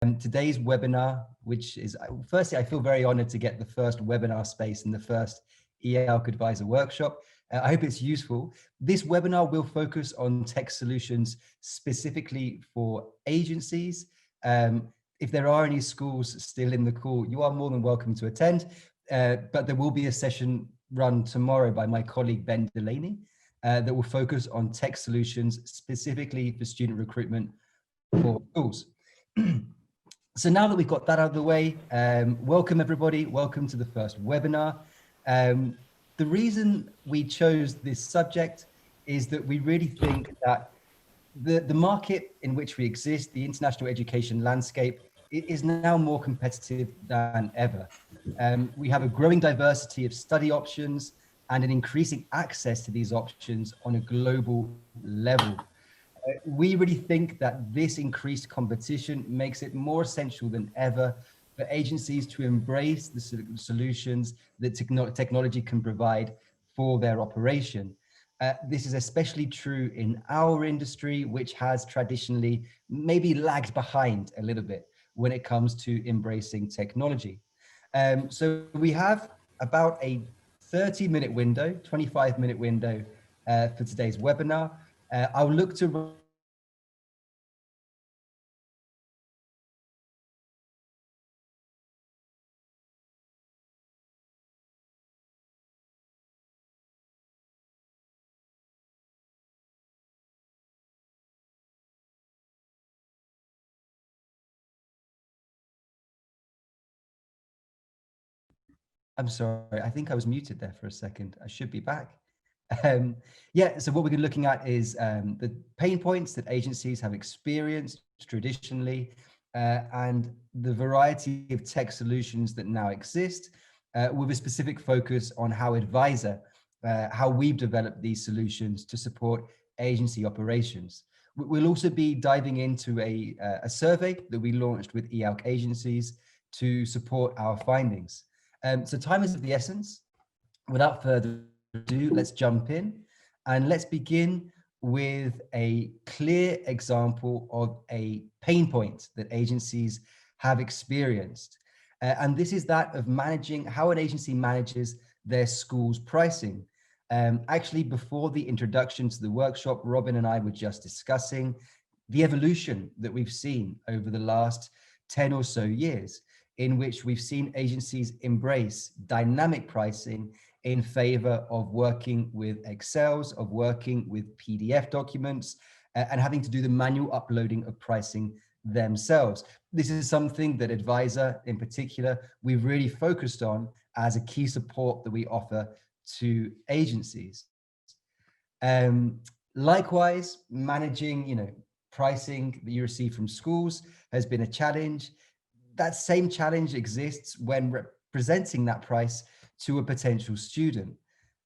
Today's webinar, which is, firstly, I feel very honored to get the first webinar space in the first IALC Edvisor workshop. I hope it's useful. This webinar will focus on tech solutions specifically for agencies. If there are any schools still in the call, you are more than welcome to attend, but there will be a session run tomorrow by my colleague Ben Delaney that will focus on tech solutions specifically for student recruitment for schools. So now that we've got that out of the way, welcome everybody, welcome to the first webinar. The reason we chose this subject is that we really think that the market in which we exist, the international education landscape, is now more competitive than ever. We have a growing diversity of study options and an increasing access to these options on a global level. We really think that this increased competition makes it more essential than ever for agencies to embrace the solutions that technology can provide for their operation. This is especially true in our industry, which has traditionally maybe lagged behind a little bit when it comes to embracing technology. So we have about a 30-minute window, 25-minute window for today's webinar. I'll look to I'm sorry, I think I was muted there for a second. I should be back. Yeah, so what we're looking at is the pain points that agencies have experienced traditionally and the variety of tech solutions that now exist with a specific focus on how Edvisor, how we've developed these solutions to support agency operations. We'll also be diving into a survey that we launched with IALC agencies to support our findings. So time is of the essence. Without further ado, let's jump in and let's begin with a clear example of a pain point that agencies have experienced. And this is that of managing how an agency manages their school's pricing. Actually, before the introduction to the workshop, Robin and I were just discussing the evolution that we've seen over the last 10 or so years, in which we've seen agencies embrace dynamic pricing in favor of working with Excels, of working with PDF documents, and having to do the manual uploading of pricing themselves. This is something that Edvisor in particular, we've really focused on as a key support that we offer to agencies. Likewise, managing, pricing that you receive from schools has been a challenge. That same challenge exists when representing that price to a potential student.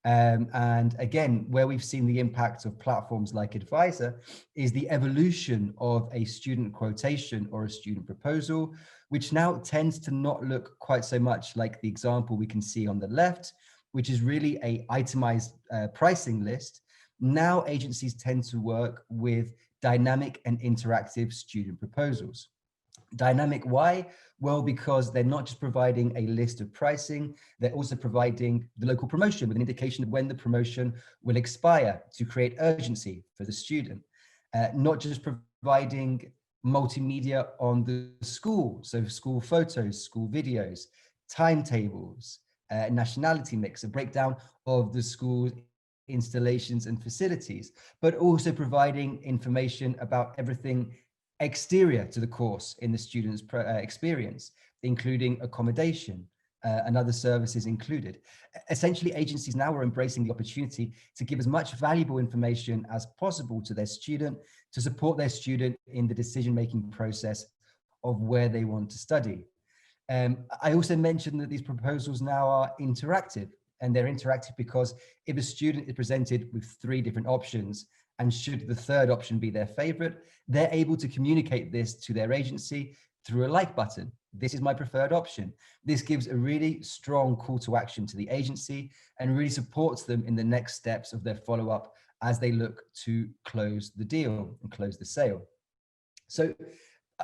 And again, where we've seen the impact of platforms like Edvisor is the evolution of a student quotation or a student proposal, which now tends to not look quite so much like the example we can see on the left, which is really an itemized pricing list. Now agencies tend to work with dynamic and interactive student proposals. Dynamic, why? Well, because they're not just providing a list of pricing, they're also providing the local promotion with an indication of when the promotion will expire to create urgency for the student. Not just providing multimedia on the school, so school photos, school videos, timetables, nationality mix, a breakdown of the school's installations and facilities, but also providing information about everything exterior to the course in the student's experience, including accommodation and other services included. Essentially, agencies now are embracing the opportunity to give as much valuable information as possible to their student to support their student in the decision-making process of where they want to study. I also mentioned that these proposals now are interactive, and they're interactive because if a student is presented with 3 different options, and should the third option be their favorite, they're able to communicate this to their agency through a like button. This is my preferred option. This gives a really strong call to action to the agency and really supports them in the next steps of their follow-up as they look to close the deal and close the sale. So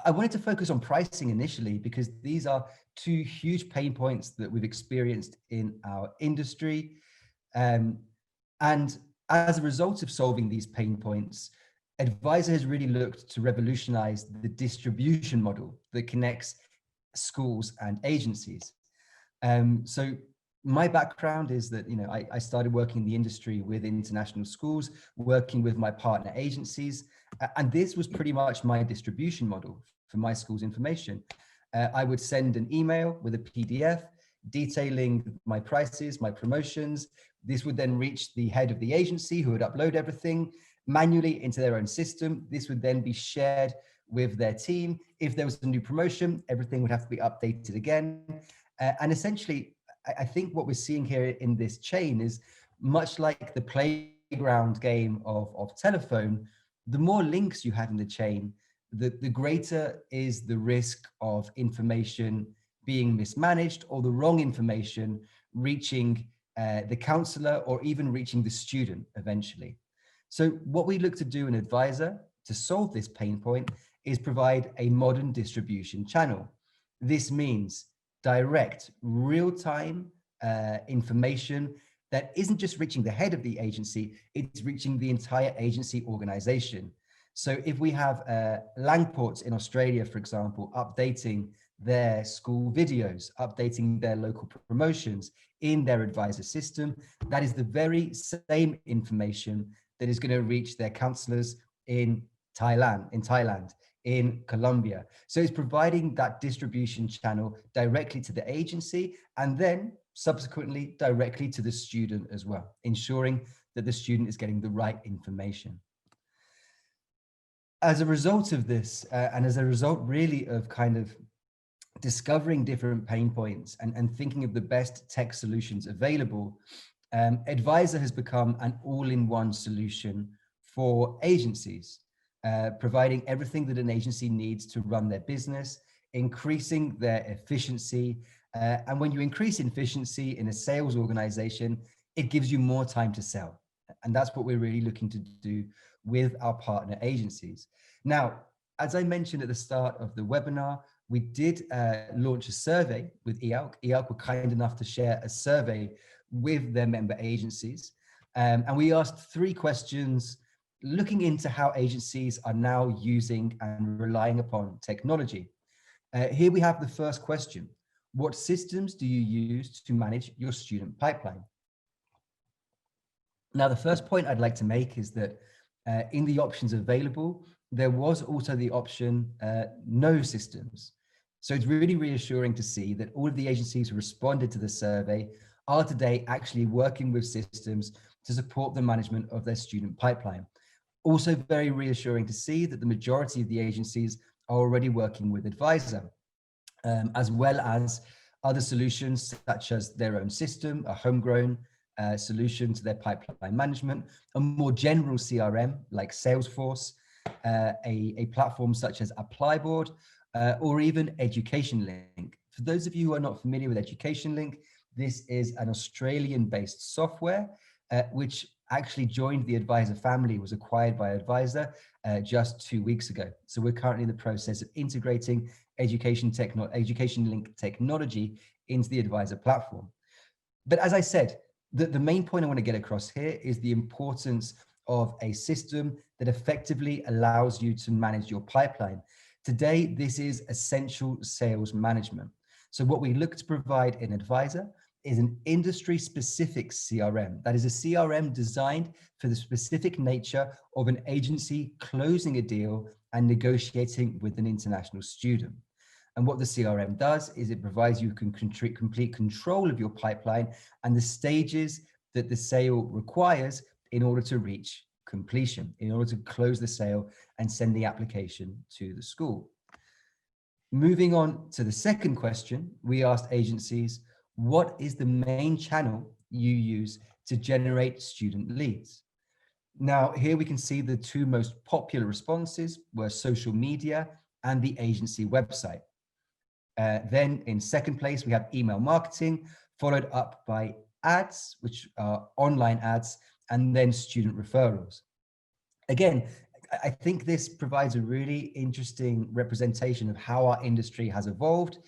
I wanted to focus on pricing initially because these are two huge pain points that we've experienced in our industry. And as a result of solving these pain points, Edvisor has really looked to revolutionize the distribution model that connects schools and agencies. So my background is that, I started working in the industry with international schools, working with my partner agencies, and this was pretty much my distribution model for my school's information. I would send an email with a PDF detailing my prices, my promotions. This would then reach the head of the agency, who would upload everything manually into their own system. This would then be shared with their team. If there was a new promotion, everything would have to be updated again. And essentially, I think what we're seeing here in this chain is much like the playground game of telephone. The more links you have in the chain, the greater is the risk of information being mismanaged or the wrong information reaching the counselor or even reaching the student eventually. So what we look to do in Edvisor to solve this pain point is provide a modern distribution channel. This means direct, real-time information that isn't just reaching the head of the agency, it's reaching the entire agency organization. So if we have Langports in Australia, for example, updating their school videos, updating their local promotions in their Edvisor system, that is the very same information that is going to reach their counselors in Thailand, in Colombia. So it's providing that distribution channel directly to the agency and then subsequently directly to the student as well, ensuring that the student is getting the right information. As a result of this, and as a result really of kind of discovering different pain points and thinking of the best tech solutions available, Edvisor has become an all-in-one solution for agencies, providing everything that an agency needs to run their business, increasing their efficiency. And when you increase efficiency in a sales organization, it gives you more time to sell. And that's what we're really looking to do with our partner agencies. Now, as I mentioned at the start of the webinar, we did launch a survey with IALC. IALC were kind enough to share a survey with their member agencies. And we asked 3 questions looking into how agencies are now using and relying upon technology. Here we have the first question. What systems do you use to manage your student pipeline? Now, the first point I'd like to make is that in the options available, there was also the option no systems. So it's really reassuring to see that all of the agencies who responded to the survey are today actually working with systems to support the management of their student pipeline. Also very reassuring to see that the majority of the agencies are already working with Edvisor, as well as other solutions such as their own system, a homegrown solution to their pipeline management, a more general CRM like Salesforce, a platform such as Applyboard, or even Education Link. For those of you who are not familiar with Education Link, this is an Australian-based software which actually joined the Edvisor family, was acquired by Edvisor just 2 weeks ago. So we're currently in the process of integrating Education Link technology into the Edvisor platform. But as I said, the main point I want to get across here is the importance of a system that effectively allows you to manage your pipeline. Today, this is essential sales management. So what we look to provide in Edvisor is an industry-specific CRM. That is a CRM designed for the specific nature of an agency closing a deal and negotiating with an international student. And what the CRM does is it provides you complete control of your pipeline and the stages that the sale requires in order to reach completion, in order to close the sale and send the application to the school. Moving on to the second question, we asked agencies, what is the main channel you use to generate student leads? Now, here we can see the 2 most popular responses were social media and the agency website. Then in second place, we have email marketing, followed up by ads, which are online ads, and then student referrals. Again, I think this provides a really interesting representation of how our industry has evolved.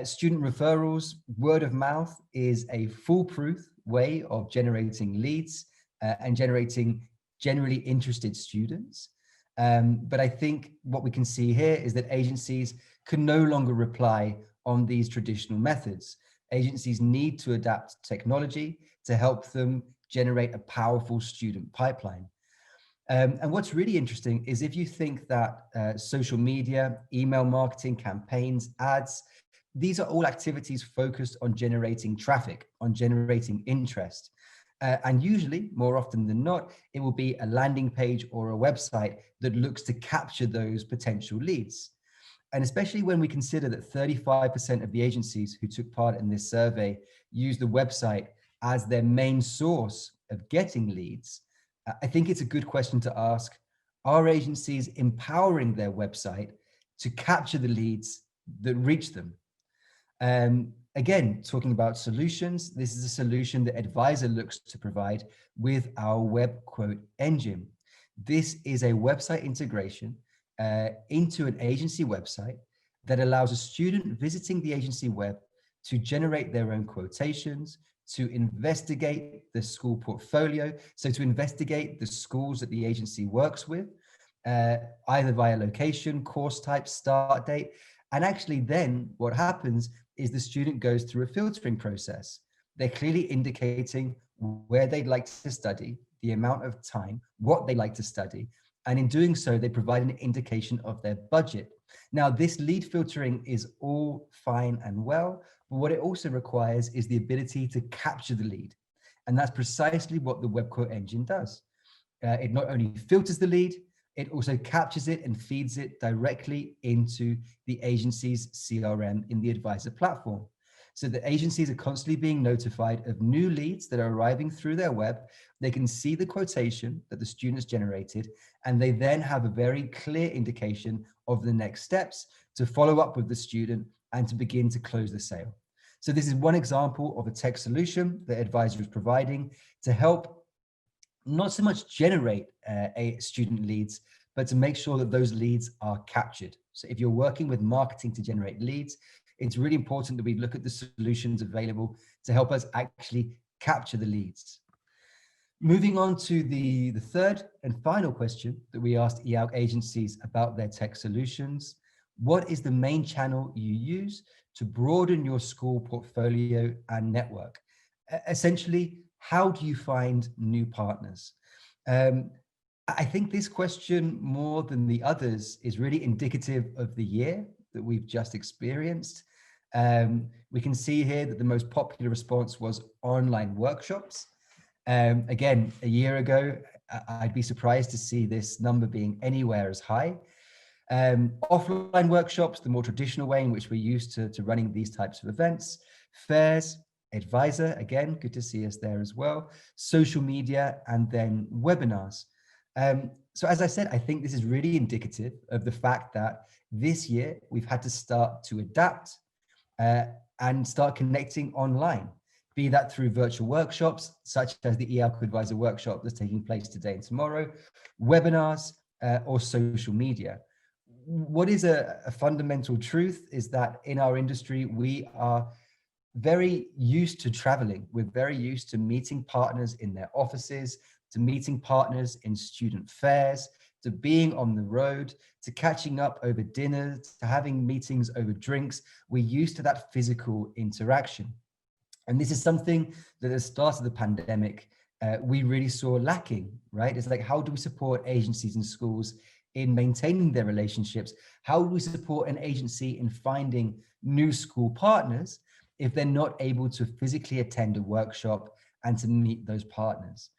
Student referrals, word of mouth is a foolproof way of generating leads and generating generally interested students. But I think what we can see here is that agencies can no longer rely on these traditional methods. Agencies need to adapt technology to help them generate a powerful student pipeline. And what's really interesting is if you think that social media, email marketing, campaigns, ads, these are all activities focused on generating traffic, on generating interest. And usually, more often than not, it will be a landing page or a website that looks to capture those potential leads. And especially when we consider that 35% of the agencies who took part in this survey use the website as their main source of getting leads, I think it's a good question to ask, are agencies empowering their website to capture the leads that reach them? Again, talking about solutions, this is a solution that Edvisor looks to provide with our web quote engine. This is a website integration into an agency website that allows a student visiting the agency web to generate their own quotations, to investigate the school portfolio, so to investigate the schools that the agency works with, either via location, course type, start date. And actually then what happens is the student goes through a filtering process. They're clearly indicating where they'd like to study, the amount of time, what they like to study. And in doing so, they provide an indication of their budget. Now, this lead filtering is all fine and well, but what it also requires is the ability to capture the lead. And that's precisely what the web quote engine does. It not only filters the lead, it also captures it and feeds it directly into the agency's CRM in the Edvisor platform. So the agencies are constantly being notified of new leads that are arriving through their web. They can see the quotation that the students generated, and they then have a very clear indication of the next steps to follow up with the student and to begin to close the sale. So this is one example of a tech solution that Edvisor is providing to help not so much generate student leads, but to make sure that those leads are captured. So if you're working with marketing to generate leads, it's really important that we look at the solutions available to help us actually capture the leads. Moving on to the third and final question that we asked IALC agencies about their tech solutions. What is the main channel you use to broaden your school portfolio and network? Essentially, how do you find new partners? I think this question, more than the others, is really indicative of the year that we've just experienced. We can see here that the most popular response was online workshops. Again, a year ago, I'd be surprised to see this number being anywhere as high. Offline workshops, the more traditional way in which we're used to running these types of events. Fairs, Edvisor, again, good to see us there as well. Social media, and then webinars. So as I said, I think this is really indicative of the fact that this year we've had to start to adapt and start connecting online, be that through virtual workshops, such as the IALC Edvisor workshop that's taking place today and tomorrow, webinars, or social media. What is a fundamental truth is that in our industry, we are very used to traveling. We're very used to meeting partners in their offices, to meeting partners in student fairs, to being on the road, to catching up over dinner, to having meetings over drinks. We're used to that physical interaction. And this is something that at the start of the pandemic, we really saw lacking, right? It's like, how do we support agencies and schools in maintaining their relationships? How do we support an agency in finding new school partners if they're not able to physically attend a workshop and to meet those partners?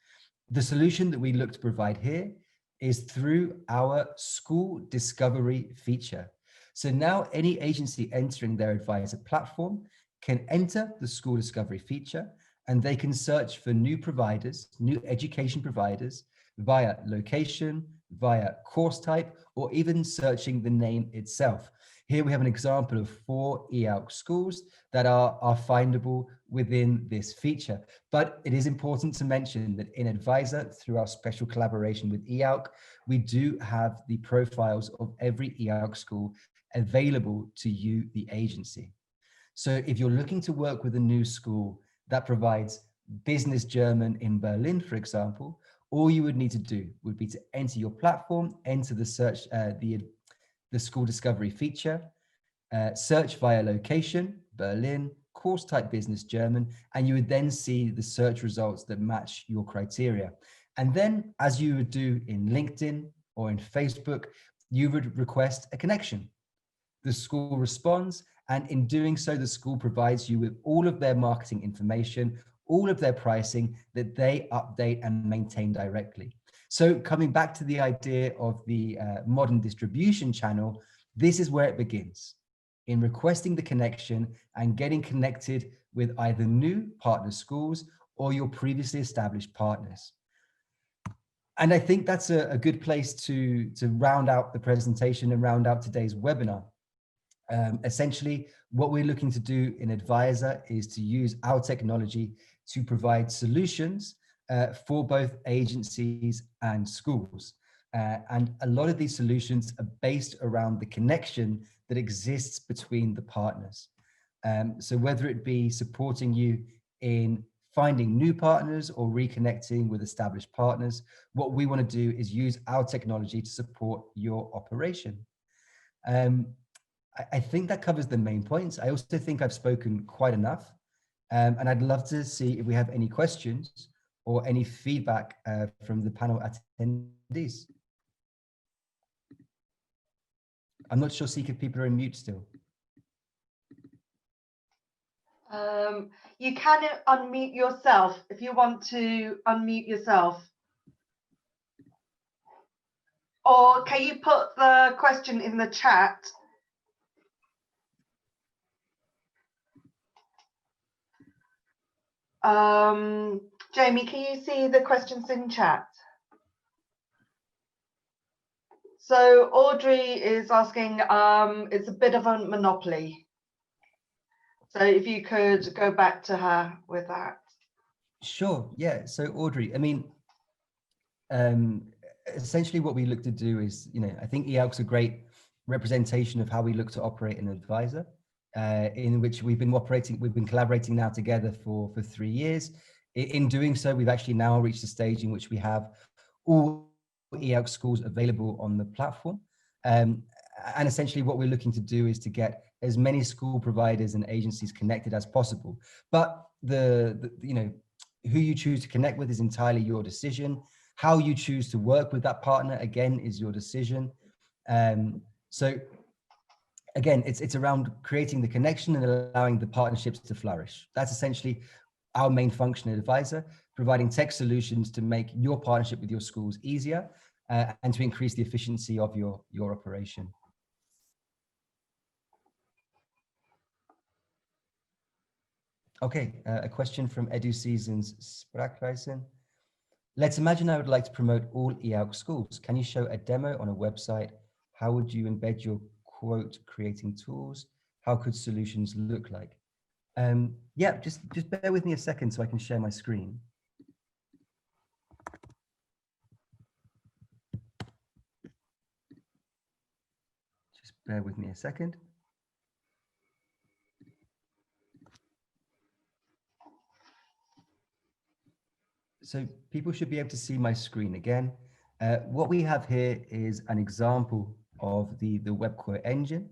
The solution that we look to provide here is through our school discovery feature. So now any agency entering their Edvisor platform can enter the school discovery feature, and they can search for new providers, new education providers via location, via course type, or even searching the name itself. Here we have an example of 4 IALC schools that are findable within this feature. But it is important to mention that in Edvisor, through our special collaboration with IALC, we do have the profiles of every IALC school available to you, the agency. So if you're looking to work with a new school that provides business German in Berlin, for example, all you would need to do would be to enter your platform, enter the search, the school discovery feature, search via location, Berlin, course type business German, and you would then see the search results that match your criteria. And then, as you would do in LinkedIn or in Facebook, you would request a connection. The school responds, and in doing so, the school provides you with all of their marketing information, all of their pricing that they update and maintain directly. So coming back to the idea of the modern distribution channel, this is where it begins, in requesting the connection and getting connected with either new partner schools or your previously established partners. And I think that's a good place to round out the presentation and round out today's webinar. Essentially, what we're looking to do in Edvisor is to use our technology to provide solutions for both agencies and schools. And a lot of these solutions are based around the connection that exists between the partners. So whether it be supporting you in finding new partners or reconnecting with established partners, what we want to do is use our technology to support your operation. I think that covers the main points. I also think I've spoken quite enough, and I'd love to see if we have any questions or any feedback from the panel attendees. I'm not sure, Sika, if people are in mute still. You can unmute yourself if you want to unmute yourself. Or can you put the question in the chat? Jamie, can you see the questions in chat? So Audrey is asking, it's a bit of a monopoly. So if you could go back to her with that. Sure, yeah. So Audrey, I mean, essentially what we look to do is, I think IALC's a great representation of how we look to operate an Edvisor, in which we've been collaborating now together for 3 years. In doing so, we've actually now reached a stage in which we have all IALC schools available on the platform. And essentially what we're looking to do is to get as many school providers and agencies connected as possible. But who you choose to connect with is entirely your decision. How you choose to work with that partner, again, is your decision. So again, it's around creating the connection and allowing the partnerships to flourish. That's essentially our main function at Edvisor, providing tech solutions to make your partnership with your schools easier and to increase the efficiency of your operation. Okay, a question from EduSeasons Sprachreisen. Let's imagine I would like to promote all IALC schools. Can you show a demo on a website? How would you embed your quote creating tools? How could solutions look like? Yeah, just bear with me a second so I can share my screen. Just bear with me a second. So people should be able to see my screen again. What we have here is an example of the web quote engine.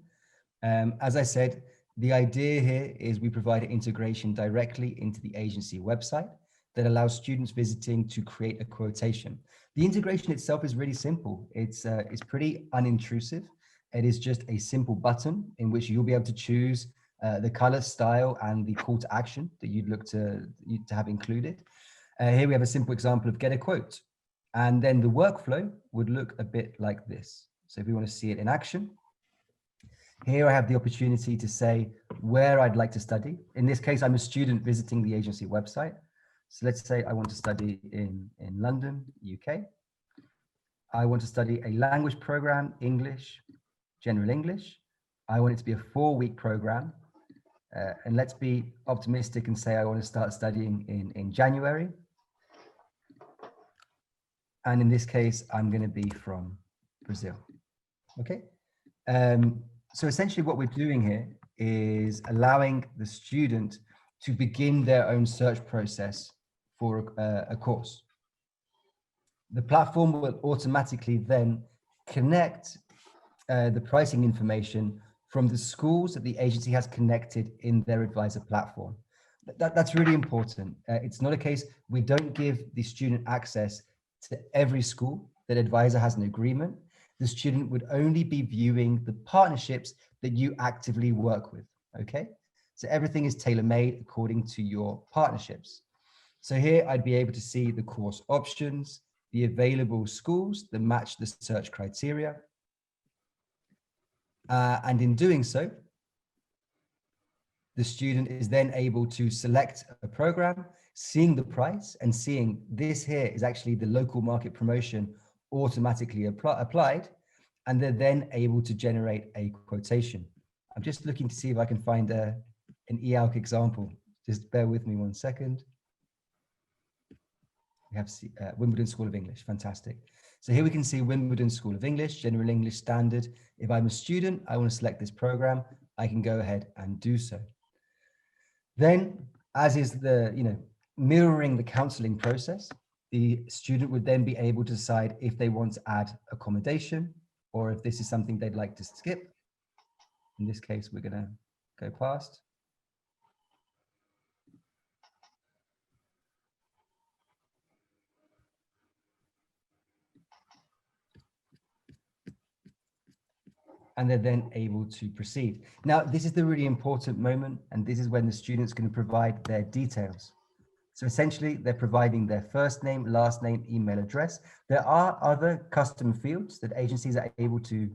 As I said, the idea here is we provide an integration directly into the agency website that allows students visiting to create a quotation. The integration itself is really simple. It's pretty unintrusive. It is just a simple button in which you'll be able to choose the color, style, and the call to action that you'd look to have included. Here we have a simple example of get a quote. And then the workflow would look a bit like this. So if we want to see it in action, here I have the opportunity to say where I'd like to study. In this case, I'm a student visiting the agency website. So let's say I want to study in London, UK. I want to study a language program, English, general English. I want it to be a 4-week program. And let's be optimistic and say I want to start studying in January. And in this case, I'm going to be from Brazil. Okay. So essentially what we're doing here is allowing the student to begin their own search process for a course. The platform will automatically then connect the pricing information from the schools that the agency has connected in their Edvisor platform. That's really important. It's not a case, we don't give the student access to every school that Edvisor has an agreement. The student would only be viewing the partnerships that you actively work with, okay? So everything is tailor-made according to your partnerships. So here I'd be able to see the course options, the available schools that match the search criteria. And in doing so, the student is then able to select a program, seeing the price and seeing this here is actually the local market promotion automatically applied, and they're then able to generate a quotation. I'm just looking to see if I can find an IALC example. Just bear with me 1 second. We have Wimbledon School of English, fantastic. So here we can see Wimbledon School of English, General English Standard. If I'm a student, I want to select this program, I can go ahead and do so. Then, as is the, mirroring the counseling process, the student would then be able to decide if they want to add accommodation or if this is something they'd like to skip. In this case, we're going to go past. And they're then able to proceed. Now, this is the really important moment, and this is when the student's going to provide their details. So essentially, they're providing their first name, last name, email address. There are other custom fields that agencies are able to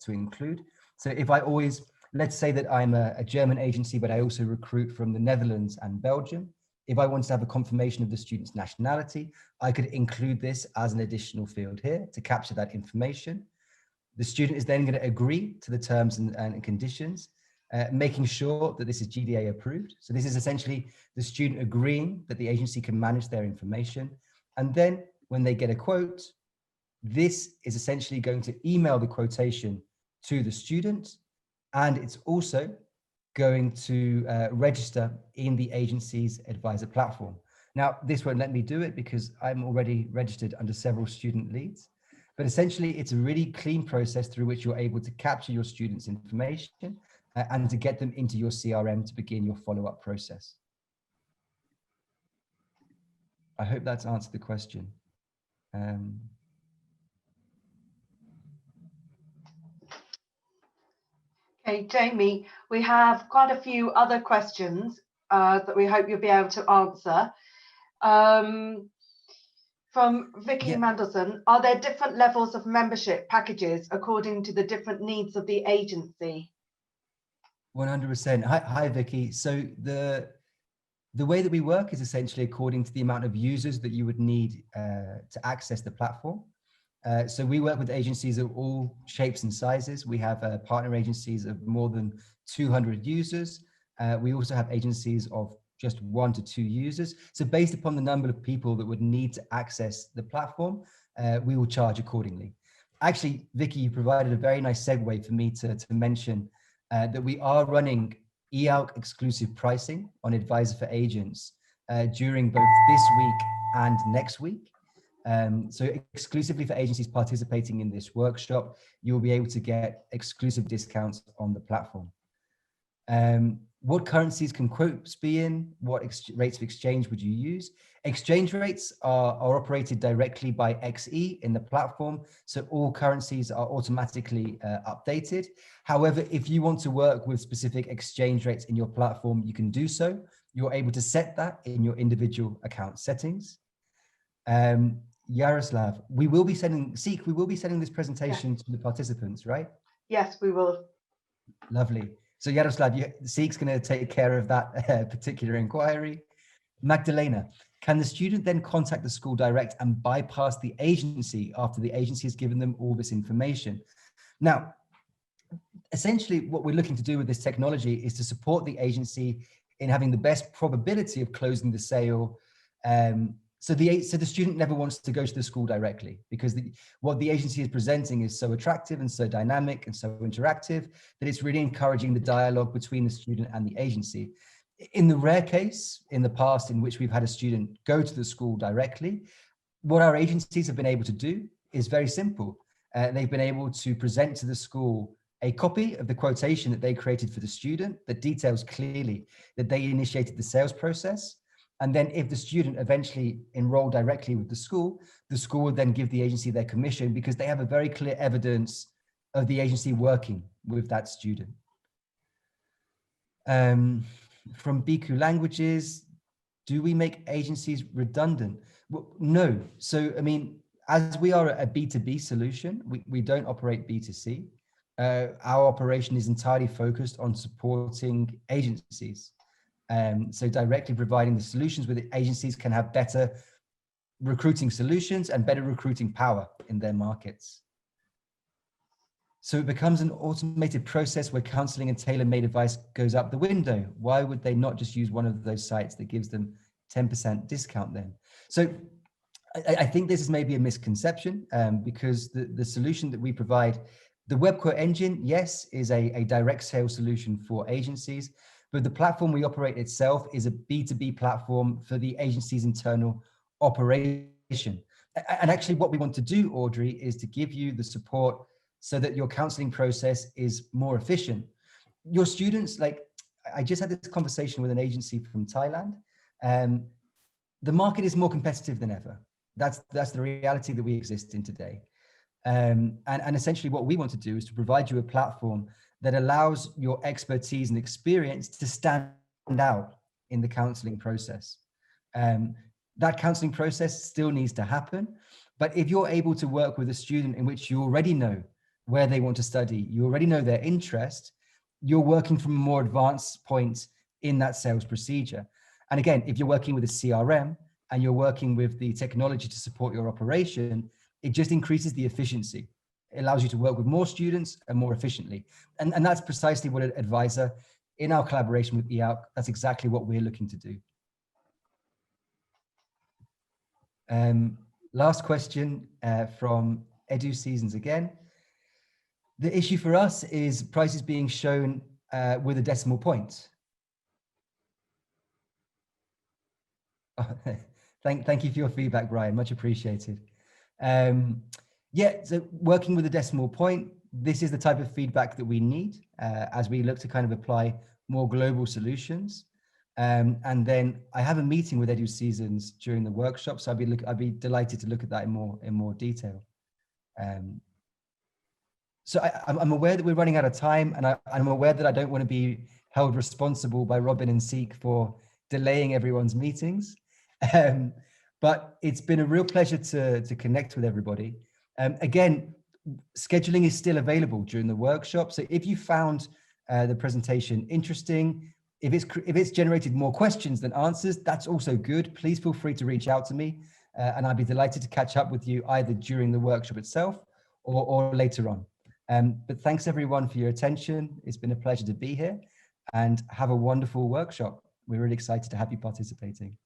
include. So if I always, let's say that I'm a German agency, but I also recruit from the Netherlands and Belgium. If I want to have a confirmation of the student's nationality, I could include this as an additional field here to capture that information. The student is then going to agree to the terms and conditions, making sure that this is GDA approved. So this is essentially the student agreeing that the agency can manage their information. And then when they get a quote, this is essentially going to email the quotation to the student. And it's also going to register in the agency's Edvisor platform. Now, this won't let me do it because I'm already registered under several student leads. But essentially, it's a really clean process through which you're able to capture your students' information and to get them into your CRM to begin your follow-up process. I hope that's answered the question. Okay, Jamie, we have quite a few other questions that we hope you'll be able to answer. From Vicky Mandelson, are there different levels of membership packages according to the different needs of the agency? 100%. Hi, Vicky. So the way that we work is essentially according to the amount of users that you would need to access the platform. So we work with agencies of all shapes and sizes. We have partner agencies of more than 200 users. We also have agencies of just 1 to 2 users. So based upon the number of people that would need to access the platform, we will charge accordingly. Actually, Vicky, you provided a very nice segue for me to mention that we are running IALC exclusive pricing on Edvisor for Agents during both this week and next week. So exclusively for agencies participating in this workshop, you will be able to get exclusive discounts on the platform. What currencies can quotes be in? What rates of exchange would you use? Exchange rates are operated directly by XE in the platform, so all currencies are automatically updated. However, if you want to work with specific exchange rates in your platform, you can do so. You're able to set that in your individual account settings. Yaroslav, we will be sending this presentation to the participants, right? Yes, we will. Lovely. So Yaroslav, Seek's going to take care of that particular inquiry. Magdalena, can the student then contact the school direct and bypass the agency after the agency has given them all this information? Now, essentially what we're looking to do with this technology is to support the agency in having the best probability of closing the sale. So the student never wants to go to the school directly, because what the agency is presenting is so attractive and so dynamic and so interactive that it's really encouraging the dialogue between the student and the agency. In the rare case in the past in which we've had a student go to the school directly, what our agencies have been able to do is very simple. They've been able to present to the school a copy of the quotation that they created for the student that details clearly that they initiated the sales process. And then if the student eventually enrolled directly with the school would then give the agency their commission, because they have a very clear evidence of the agency working with that student. From Biku Languages, do we make agencies redundant? Well, no. So, I mean, as we are a B2B solution, we don't operate B2C. Our operation is entirely focused on supporting agencies. So directly providing the solutions where the agencies can have better recruiting solutions and better recruiting power in their markets. So it becomes an automated process where counseling and tailor-made advice goes out the window. Why would they not just use one of those sites that gives them 10% discount then? So I think this is maybe a misconception, because the solution that we provide, the web quote engine, yes, is a direct sales solution for agencies, but the platform we operate itself is a B2B platform for the agency's internal operation. And actually what we want to do, Audrey, is to give you the support so that your counseling process is more efficient. Your students, like I just had this conversation with an agency from Thailand. The market is more competitive than ever. That's the reality that we exist in today. And essentially what we want to do is to provide you a platform that allows your expertise and experience to stand out in the counseling process. That counseling process still needs to happen, but if you're able to work with a student in which you already know where they want to study, you already know their interest, you're working from a more advanced point in that sales procedure. And again, if you're working with a CRM and you're working with the technology to support your operation, it just increases the efficiency. It allows you to work with more students and more efficiently. And that's precisely what an Edvisor, in our collaboration with IALC, that's exactly what we're looking to do. Last question from Edu Seasons again. The issue for us is prices being shown with a decimal point. Thank you for your feedback, Brian, much appreciated. Yeah, so working with a decimal point, this is the type of feedback that we need as we look to kind of apply more global solutions. And then I have a meeting with Edu Seasons during the workshop, so I'd be delighted to look at that in more detail. So I'm aware that we're running out of time, and I'm aware that I don't want to be held responsible by Robin and Seek for delaying everyone's meetings. But it's been a real pleasure to connect with everybody. Again, scheduling is still available during the workshop. So if you found the presentation interesting, if it's generated more questions than answers, that's also good. Please feel free to reach out to me, and I'd be delighted to catch up with you either during the workshop itself or later on. But thanks everyone for your attention. It's been a pleasure to be here, and have a wonderful workshop. We're really excited to have you participating.